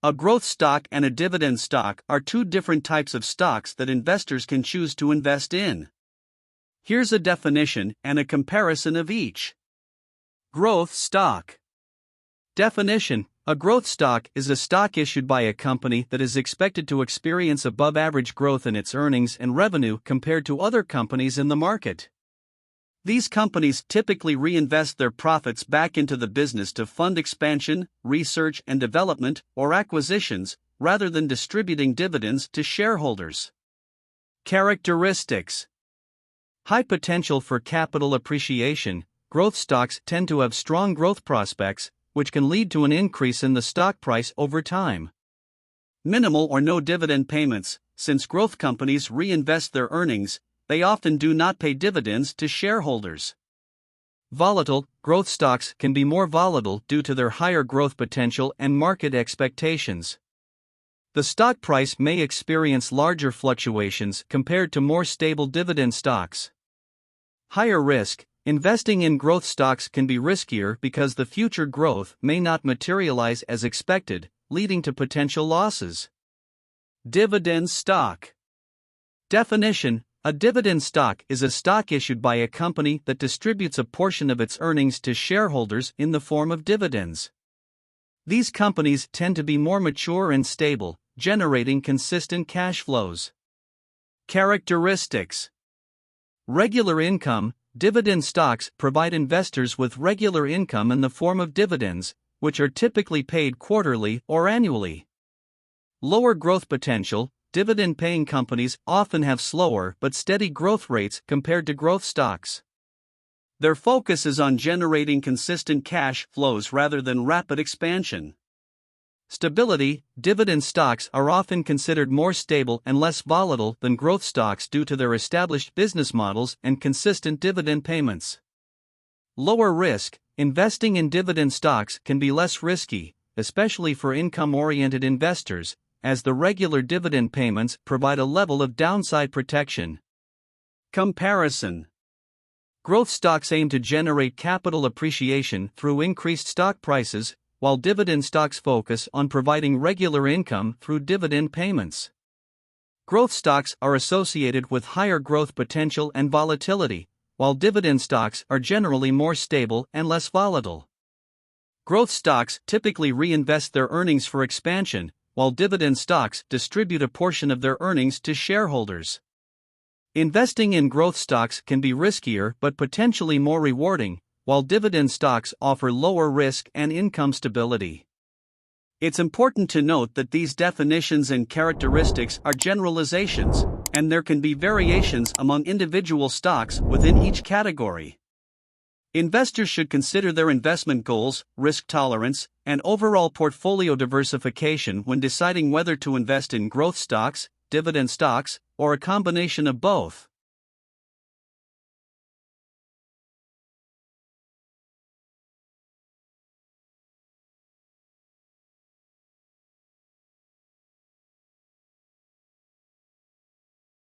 A growth stock and a dividend stock are two different types of stocks that investors can choose to invest in. Here's a definition and a comparison of each. Growth stock. Definition: a growth stock is a stock issued by a company that is expected to experience above-average growth in its earnings and revenue compared to other companies in the market. These companies typically reinvest their profits back into the business to fund expansion, research and development, or acquisitions, rather than distributing dividends to shareholders. Characteristics: high potential for capital appreciation. Growth stocks tend to have strong growth prospects, which can lead to an increase in the stock price over time. Minimal or no dividend payments. Since growth companies reinvest their earnings, they often do not pay dividends to shareholders. Volatile. Growth stocks can be more volatile due to their higher growth potential and market expectations. The stock price may experience larger fluctuations compared to more stable dividend stocks. Higher risk. Investing in growth stocks can be riskier because the future growth may not materialize as expected, leading to potential losses. Dividend stock. Definition: a dividend stock is a stock issued by a company that distributes a portion of its earnings to shareholders in the form of dividends. These companies tend to be more mature and stable, generating consistent cash flows. Characteristics: regular income. Dividend stocks provide investors with regular income in the form of dividends, which are typically paid quarterly or annually. Lower growth potential. Dividend-paying companies often have slower but steady growth rates compared to growth stocks. Their focus is on generating consistent cash flows rather than rapid expansion. Stability. Dividend stocks are often considered more stable and less volatile than growth stocks due to their established business models and consistent dividend payments. Lower risk. Investing in dividend stocks can be less risky, especially for income-oriented investors, as the regular dividend payments provide a level of downside protection. Comparison: growth stocks aim to generate capital appreciation through increased stock prices, while dividend stocks focus on providing regular income through dividend payments. Growth stocks are associated with higher growth potential and volatility, while dividend stocks are generally more stable and less volatile. Growth stocks typically reinvest their earnings for expansion, while dividend stocks distribute a portion of their earnings to shareholders. Investing in growth stocks can be riskier but potentially more rewarding, while dividend stocks offer lower risk and income stability. It's important to note that these definitions and characteristics are generalizations, and there can be variations among individual stocks within each category. Investors should consider their investment goals, risk tolerance, and overall portfolio diversification when deciding whether to invest in growth stocks, dividend stocks, or a combination of both.